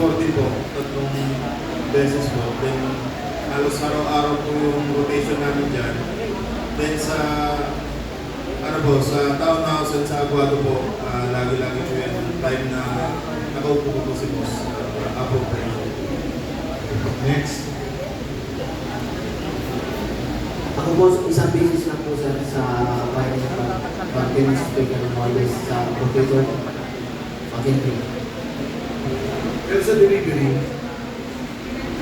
40 po, tatlong beses po. Then, halos araw-araw po yung rotation namin dyan. Then sa, ano po, sa town house at sa Aguado po, lagi-lagi po yung time na nakaupo po si boss, appropriate. Next. Ako po, isang business lang po sa bahay ng maintenance speaker ng always sa computer. Magentry. Pero sa delivery,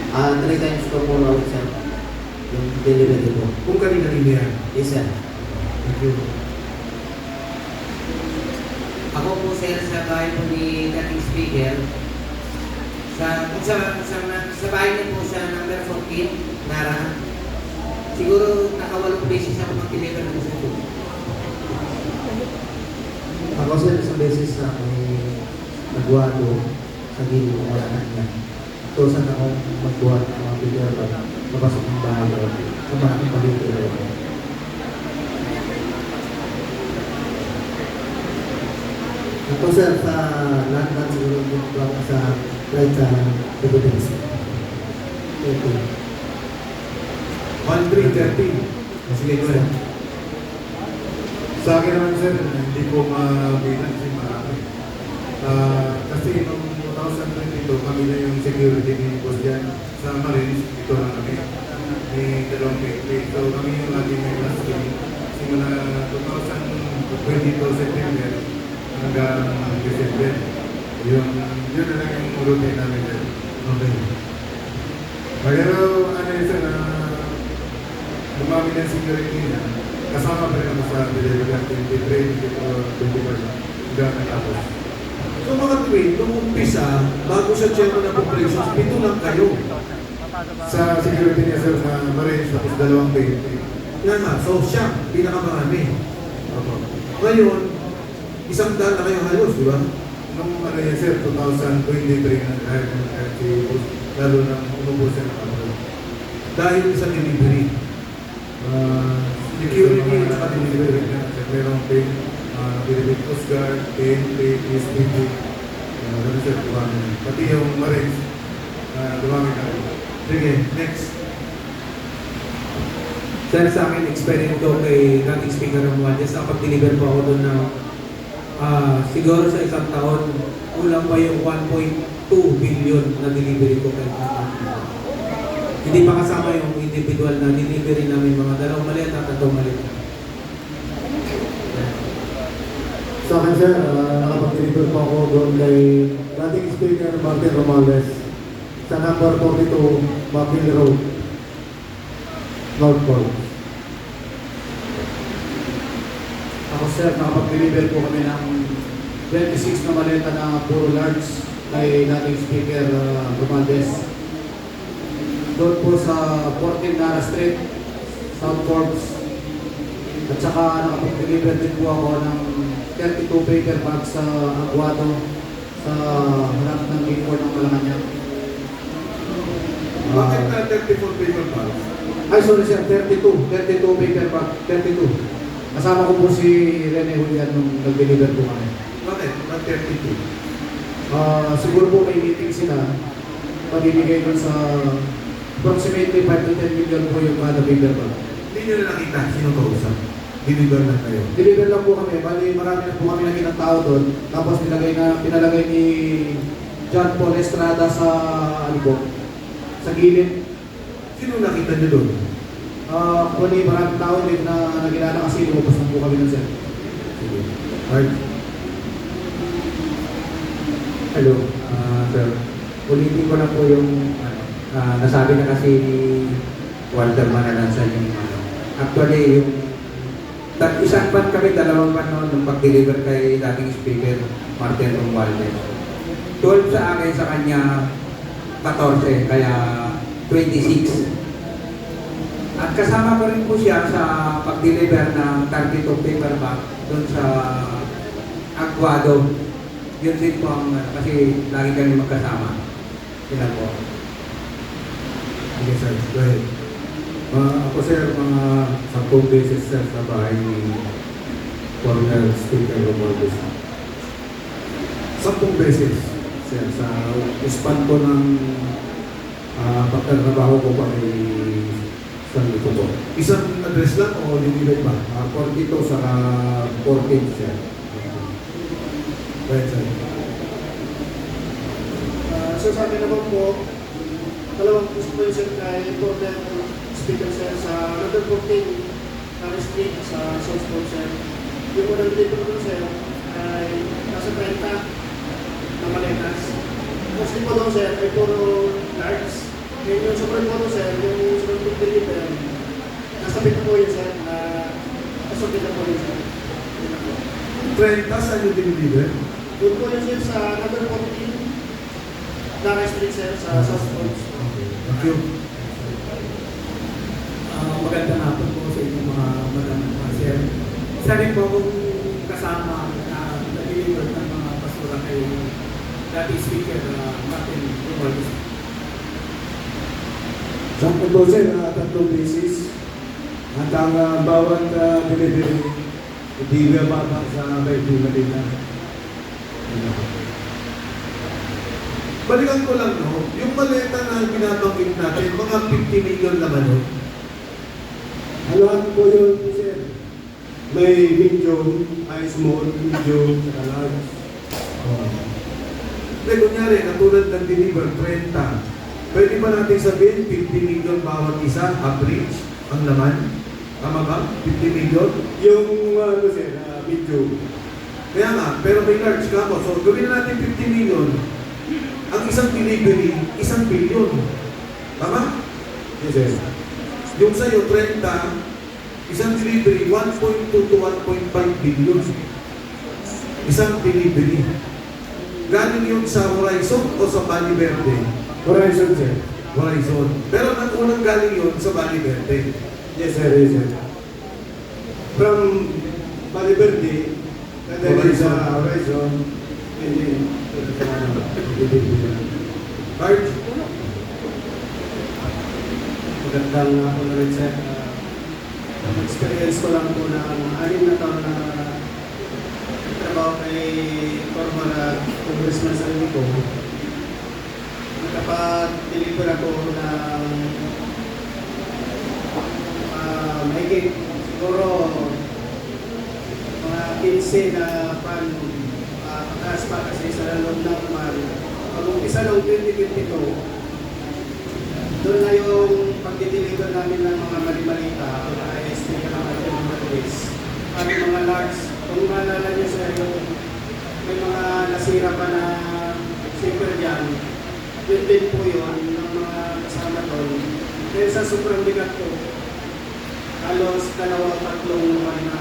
3 times ko po na sir. Yung delivery po. kung kanina-kanina yan. Yes sir. Thank you. Ako po sir sa bahay po ni dating speaker. Sa bahay niyo po sa number 14, Nara. Siguro nakawalong beses ako mag-deliver ng gusto. Ako sir, isang beses na may nagwado sa gilid ng wala na niya. Tusan ako magbuhat ng mga bigyan ba, mapasok ng bahay ko, sa maraming pagkikita ko. Ako sir, sa lahat siguro dito ako sa right sa evidence. Thank you. 1330. Sige, go ahead. Sa akin naman sir, hindi ko mabilang kasi marami. Kasi noong 2022, kami na yung security ni Boss Jan sa Marines, ito lang kami. May dalawang PFP. So kami yung lagi may last team. Simula 2022 September hanggang December. Yun na lang yung routine namin dyan. Okay. Pero ano yun sir, dumami ng security niya. Kasama pa rin ako sa delivery ng 23, 24, hanggang natapos. So mga tuwing, nung umpisa, bago sa chairman ng operations, 7 lang kayo. Sa security niya sir, sa Marines, tapos dalawang PFP. Yan nga, so siya, pinakamarami. Opo. Ngayon, 100 na kayo halos, di ba? Nung ano yan sir, 2023 na dahil ng RT, lalo na umubos siya ng abroad. Dahil sa delivery. Security at saka delivery. Merong pin, Philippine Coast Guard, PNP, PSPP, ano sir, dumami. Pati yung Marines, dumami na rin. Sige, next. Sir, sa akin, experience ko kay dating speaker ng Romualdez, nakapag-deliver po ako doon na siguro sa isang taon, kulang pa yung 1.2 billion na delivery ko kay Romualdez. Hindi pa kasama yung individual na delivery namin mga dalawang maliit at tatlong maliit. Sa akin sir, nakapag-deliver po ako doon kay dating speaker Martin Romales sa number 42, Mapil Road, Northport. Ako sir, nakapag-deliver po kami ng 26 na maleta na puro large kay dating speaker Romaldes. Doon po sa 14 Nara Street, South Forbes. At saka nakapag-deliver din po ako ng 32 paper bags sa Aguado sa harap ng gate 4 ng Malacanang. Bakit na 34 paper bags? Ay sorry sir, 32 paper bag, 32. Kasama ko po si Rene Julian nung nag-deliver po kami. Bakit? Na 32. Siguro po may meeting sila, pabibigay doon sa approximately 5 to 10 million po yung kada paper bag. Hindi nyo na nakita, sino kausap? Deliver lang kayo. Deliver lang po kami, bali marami na po kami nakita tao doon. Tapos pinalagay ni John Paul Estrada sa ano po, sa gilid. Sino nakita nyo doon? Kung maraming tao din na nagilala kasi lumabas na po kami ng sir. Sige. Art. Hello, sir. Ulitin ko na po yung nasabi na kasi ni Walter Manalansan yung actually yung isang ban kami, dalawang ban noon nung pag-deliver kay dating speaker Martin Romualdez. 12 sa akin, sa kanya 14, kaya 26. At kasama ko rin po siya sa pag-deliver ng 32 paper bag doon sa Aguado. Yun din po ang, kasi lagi kami magkasama. Sila po. Okay, sir. Go ahead. Ako sir, mga 10 beses sir sa bahay ni former Speaker Romualdez. 10 beses. sir, sa span ko ng pagtatrabaho ko pa ay isang ito po. Isang address lang o limited ba? 42 sa 14, sir. Right, sir. So sa akin naman po, dalawang gusto ko yung sir kay Border Speaker sir sa number 14 na street sa Southport sir. Yung unang dito ko sir ay nasa 30 na maletas. Mostly po doon sir ay puro large. Ngayon yung sobrang po doon sir, yung sobrang deliver, nasa bita po yun sir, nasa bita po yun sir. 30 saan yung diniliver? Doon po yun sir sa number 14 Lara Street sir sa Southport. Thank you. Magandang hapon po sa inyong mga madam sir. Isa rin po akong kasama na nag-deliver ng mga basura kay dating speaker Martin Romualdez. Sampo po, sir, 3 beses. At ang bawat delivery, hindi bababa sa 20 Manila. Balikan ko lang, no? Yung maleta na binabanggit natin, mga 50 million naman, no? Halahan po yun, sir. May medium, small, medium, saka large. Hindi, kunyari, katulad ng deliver, 30. Pwede ba natin sabihin, 50 million bawat isa, average, ang laman? Tama ba? 50 million? Yung, sir, medium. Kaya nga, pero may large ka mo. So, gawin na natin 50 million. Ang isang delivery, 1 billion. Tama? Yes, sir. Yung sa'yo, 30, isang delivery, 1.2 to 1.5 billion. Isang delivery. Galing yun sa Horizon o sa Valle Verde? Horizon, sir. Horizon. Pero ang unang galing yun sa Valle Verde. Yes, sir. Yes, sir. From Valle Verde, dadali sa Horizon, and then, Card? Magandang ako na rin sir. Experience ko lang po na 6 na taon na trabaho kay former congressman sa ko. Nakapag-deliver ako ng mahigit siguro mga 15 na pan pataas pa kasi sa loob ng pag-umpisa noong 2022, doon na yung pag-deliver namin ng mga mali-malita, mga ISP ka ng ating mga ways. At mga large, kung maalala nyo sa yung may mga nasira pa na silver dyan, yun din po yun ng mga kasama doon. Dahil sa sobrang bigat ko, halos 2-3 na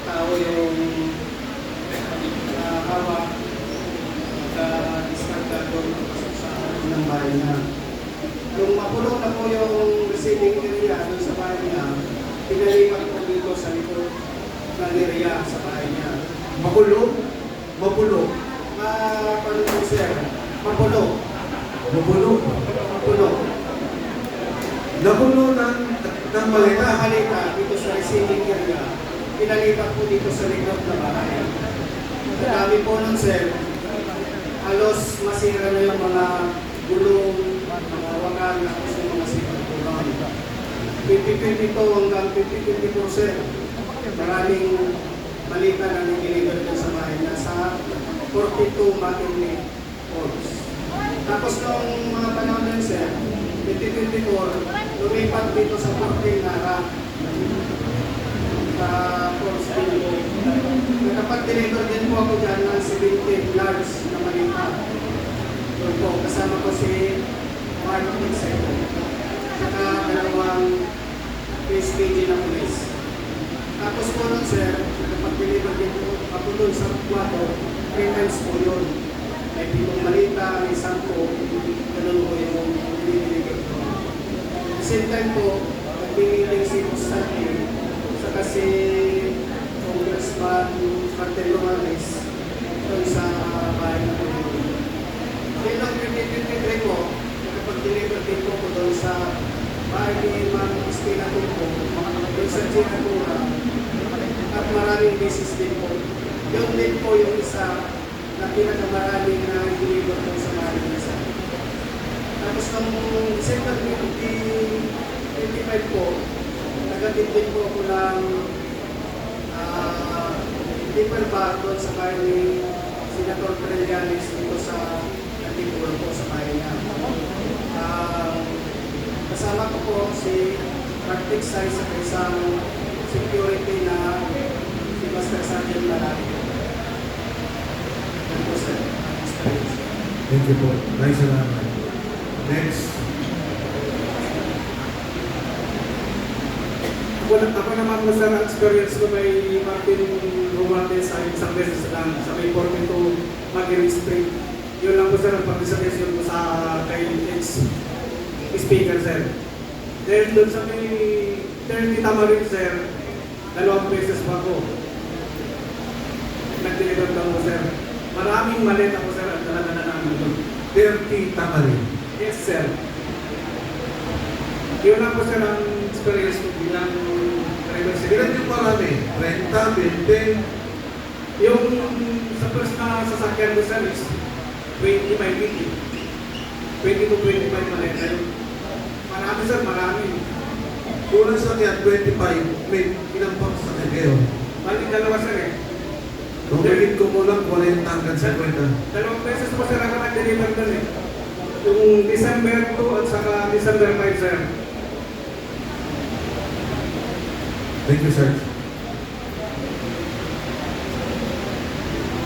tao yung hawak diskarga doon sa ng bahay niya. Nung mapuno na po yung receiving area doon sa bahay niya, pinalipat ko dito sa likod ng area sa bahay niya. Mapulo? Mapulo? Paano po sir? Mapuno. Mapulo? Mapuno. Napulo ng maleta. Malita dito sa receiving area, pinalipat po dito sa likod ng bahay. Dami po nun sir, halos masira na yung mga gulong, mga wakan na kasi mga sira po lang. 2022 hanggang 2024 sir, maraming malita na nag-deliver doon sa bahay niya sa 42 Matinee Falls. Tapos nung mga panahon na yun sir, 2024, lumipat dito sa 14 Nara. Falls din. Nakapag-deliver din po ako dyan ng 17 large na malita. Doon po, kasama ko si Mark Pixel. Saka dalawang PSPG na pulis. Tapos po nun sir, nakapag-deliver din po ako doon sa Quato. 3 times po yun. May 7 malita, may 10. Ganun po yung deliver ko. At the same time po, nagpiniling si Constantine sa kasi Congressman Martin Romualdez doon sa bahay na po. Ngayon lang 2023 po, nakapag-deliver din po ko doon sa bahay ni Ma'am Christina Tulfo, doon sa Ginagura, at maraming beses din po. Yun din po yung isa na pinakamarami na i-deliver po sa Marines. Tapos nung December 2025 po, nagatid din po ako ng dipper bag doon sa bahay ni Senator Trillanes dito sa Antipolo po sa bahay niya. Kasama ko po si Arctic Size sa isang security na si Master Sergeant Malaki. Yan po sir. Thank you po. Maraming salamat. Next. Ako naman po sir, ang experience ko kay Martin Romualdez sa isang beses lang sa may 42 Magiri Street. Yun lang po sir ang participation ko sa kay ex-speaker sir. Then doon sa may 30 Tamarin sir, 2 beses pa ako. Nag-deliver lang po sir. Maraming maleta po sir ang dala-dala namin doon. 30 Tamarin. Yes sir. Yun lang po sir ang experience ko bilang driver sir. Ilan yung marami? 30, 20? Yung sa first na sasakyan ko sir is 25 feet. 20 to 25 maleta yun. Marami sir, marami. Unang sakyan, 25. May ilang pang sakyan kayo? Balik dalawa sir eh. Kung ulit ko mo lang, 40 hanggang 50. 2 beses po sir ako nag-deliver doon eh. Yung December 2 at saka December 5 sir. Thank you, sir.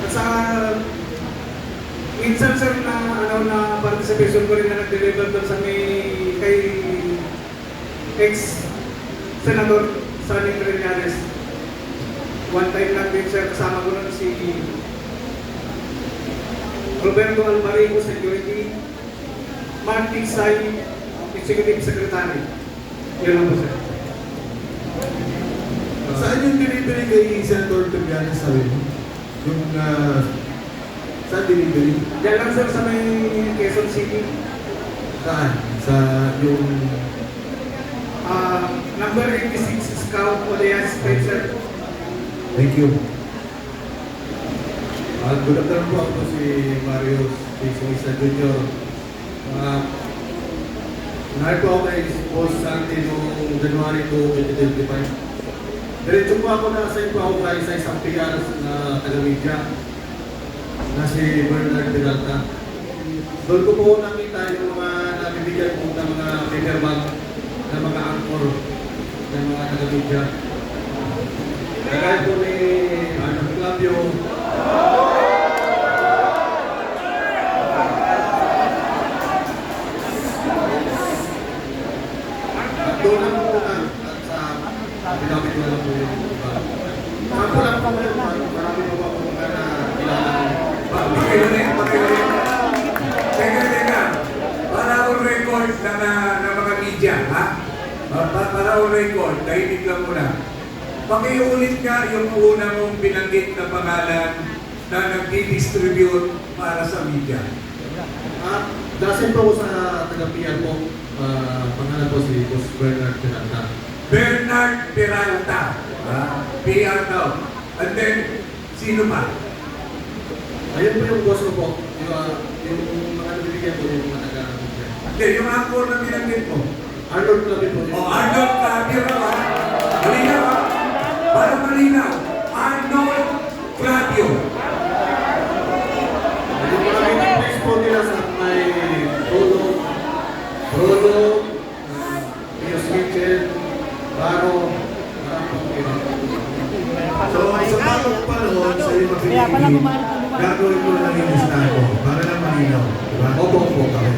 At saka minsan sir na participation ko rin na nag-deliver doon sa may kay ex-senador Sonny Trillanes. One time lang din sir, kasama ko nun si Roberto Alvarico, Security, Martin Say, Executive Secretary. Yun lang po sir. Saan yung delivery kay Senator Trillanes sa rin? Yung, saan delivery? Diyan lang sir sa may Quezon City. Saan? Sa yung... Number 86 Scout Olean Street sir. Thank you. Good afternoon po, ako si Mario Isa Jr. Nahay po ako kay Boss Santi noong January 2, 2025. Diretso po ako na-assign po ako kay sa isang PR na taga-media na si Bernard Peralta. Doon ko po nakita yung mga nabibigyan po ng mga paper bag na mga anchor ng mga taga-media. Kagaya po ni Arnold Clavio, doon lang po at sa pinapit ko lang po yung iba. Saan po lang po yun, marami po po mga kilala. Pakiulit. Teka. Para on record na mga media, ha? Para on record, nahinig lang muna. Pakiulit nga yung una mong binanggit na pangalan na nag-distribute para sa media. Dasin po ko sa taga-PR po, pangalan po si Boss Bernard Peralta. Bernard Peralta. PR daw. And then, sino pa? Ayun po yung boss ko po, yung mga nabibigyan po yung mga taga-PR. Hindi, yung anchor na binanggit mo. Arnold Clavio po. Arnold Clavio raw, ha? Malinaw, ha? Para malinaw. Arnold Clavio. Yung mga place po nila sa may Rolo, Pius Mitchell, Baro, marami pong iba. So, sa bagong panahon, sa iyo mapipigil, gagawin mo lang yung listahan mo para lang malinaw. Diba? Opo. Okay.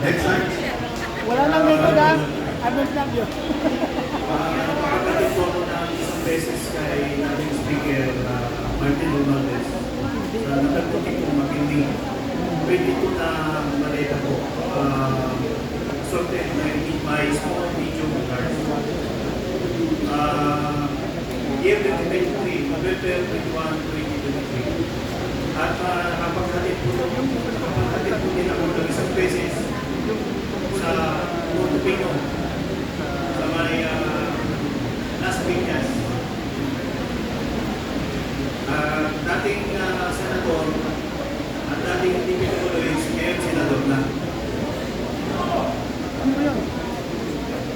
Next time. Wala nang likod ha. Arnold Clavio. Nakakatid po ako ng isang beses kay nating speaker, Martin Romualdez. Sa nagputik kong makindi. 22 na maleta po. Sorted by small, medium cars. Year 2023, November 21, 2023. At nakapaghatid po din ako ng isang beses sa Puerto Pino, sa may Las Piñas. Dating senador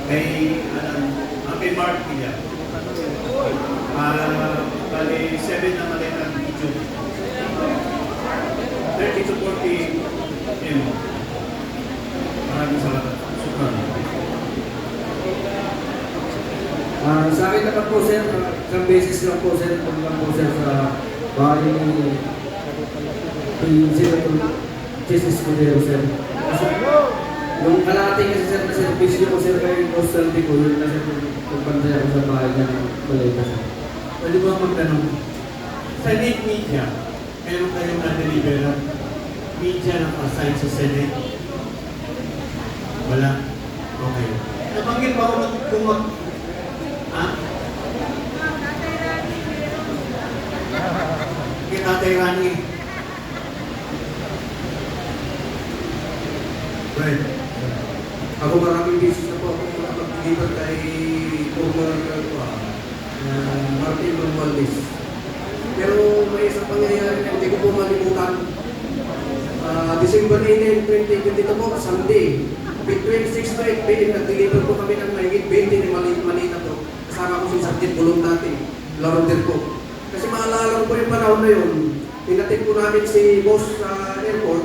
kay kay Mark Villa. Bali, 7 na maleta ng YouTube. 30 to 40 M. Maraming salamat. Sukran. Sa akin naman po sir, isang beses lang po sir, sa bahay ni Senator Jesus Cordero sir. Kasi yung kalahati kasi sir na servisyo ko sir kay Nostaldi ko, yun na sir kung pantay ako sa bahay niya ng Baleta sir. Pwede ba magtanong? Sa Senate media, meron kayong na-deliver na media na assign sa Senate? Wala? Okay. Nabanggit ba ako kung ha? Kay Tatay Rani. Right. Ako maraming beses na po ako nakapag-deliver kay former Martin Romualdez. Pero may isang pangyayari na hindi ko po malimutan. December 18, 2022 po, Sunday. Between 6 to 8 p.m. nag-deliver po kami ng mahigit 20 ni Manita po. Kasama ko si Sergeant Bulong dati, Laroder po. Kasi maalala ko po yung panahon na yun, pinatid po namin si boss sa airport.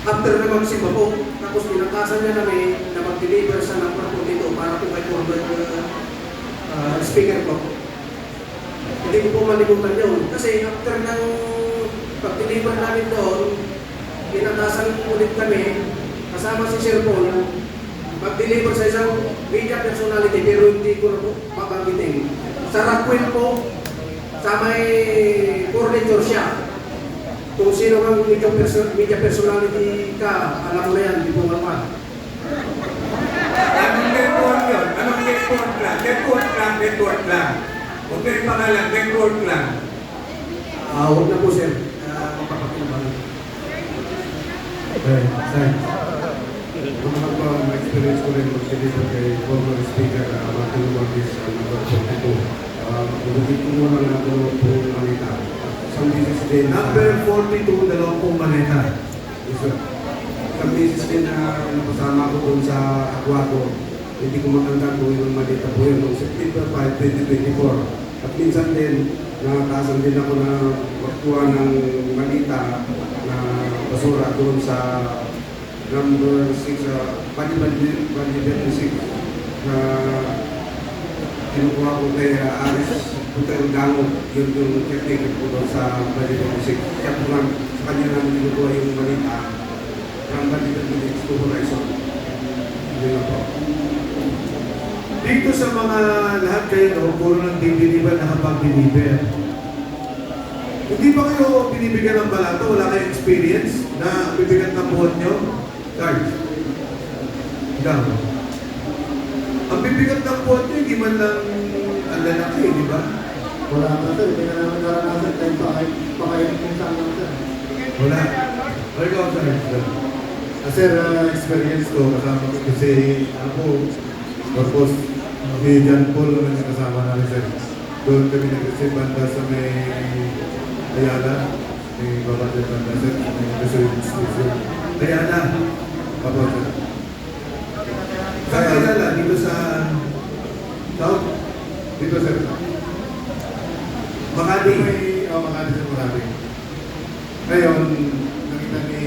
After na magsimba po, tapos pinakasan niya namin na mag-deliver sa number po dito para po kay former speaker po. Hindi ko po malimutan yun. Kasi after ng pag-deliver namin doon, pinakasan ulit kami, kasama si Sir Paul, mag-deliver sa isang media personality pero hindi ko na po papanggitin. Sa Rockwell po, sa may furniture siya. Kung sino kang media personality ka, alam mo na yan, di po mapa. Anong network yun? Anong network lang? Network lang. Huwag na yung pangalan, network lang. Huwag na po sir. Magpapakinabangan. Okay, thanks. Kung experience ko rin mag-deliver kay former speaker Martin Romualdez number 42. Bukit ko muna lang ako po Manita. Isang business din. Number 42, dalawang pong Maneta. Yes, sir. Isang business din na napasama ko doon sa Aquaco. Hindi ko matandaan kung ilang Manita po yun. Noong September 5, 2024. At minsan din, nakakasan din ako na magkuha ng Manita na basura doon sa number 6, Bali 6 na kinukuha ko kay Aris Hotel Dangot, yun yung caretaker ko doon sa Bali 6. Kaya po nga, sa kanya namin kinukuha yung Manita ng Bali 6 to Horizon. Hindi na po. Dito sa mga lahat kayo, no, puro ng deliver na habang deliver. Hindi ba kayo binibigyan ng balato? Wala kayong experience na bibigyan ng buhat nyo? Guard. Ikaw. Ang bibigat ng buhat nyo, hindi man lang ang lalaki, di ba? Wala na sir, hindi na namin naranasan tayo pakainin kung saan lang sir. Wala. O ikaw, sir. Sir, experience ko, kasama ko kasi ako, tapos si John Paul naman yung kasama namin sir. Doon kami nag-receive banda sa may Ayala, may babatid banda sir, may Reserve Station. Ayala. Apo sir. Saan Ayala? Dito sa South? Dito sir. Makati. Makati sir, Makati. Ngayon, nakita ni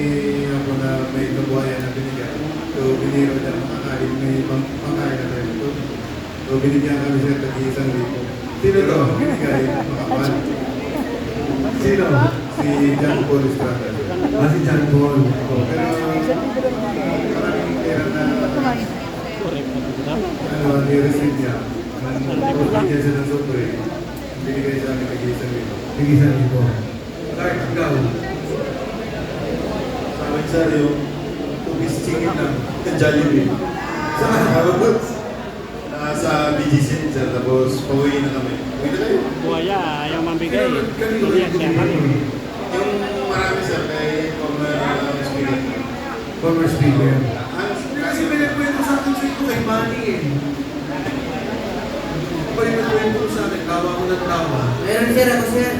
ako na may kabuhayan na binigyan. So, biniro niya makakain, may pangkain na tayo ito. So, binigyan kami siya tag-isang lipo. Sino to? Binigay, makapal. Sino? Si John Paul Estrada. Si John Paul. Pero, maraming pera na ni-receive niya. Nung binigyan siya ng sobre, binigay sa amin tag-isang lipo. Bigisan niyo po. Guard, ikaw. Sa akin sir, yung tubis chicken lang, Jollibee. Sa BGC, sir, tapos pauwi na kami. Uwi na kayo. Buhaya, ayaw mambigay. Kanino Buhaya kayo siya kami. Yung marami sir, kay former speaker. Former speaker. Kasi pinagkwento sa akin sa ito kay Manny eh. Ano ba yung nagkwento sa akin? Tawa ko ng tawa. Meron sir ako sir.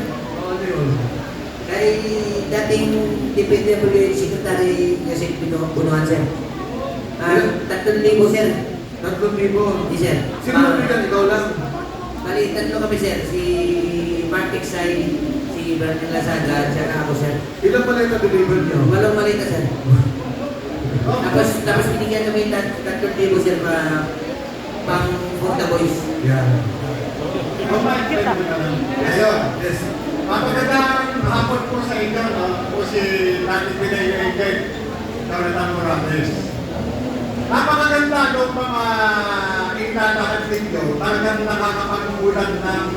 Ano yun? Kay dating DPWH Secretary Yosef Bunuan sir. 3,000 sir. 3,000. Di sir. Sino nabigan? Ikaw lang. Bali, tatlo kami sir. Si Mark Exay, si Brandon Lasaga, at saka ako sir. Ilang maleta deliver niyo? Walong malita sir. Tapos binigyan kami 3,000 sir pang for the boys. Yan. Ayun, yes. Magandang hapon po sa inyo, no? Po si Dating Pinay-Engay, Kapitan Morales. Napakaganda nung mga inanahan ninyo, talagang nakakapagbulan ng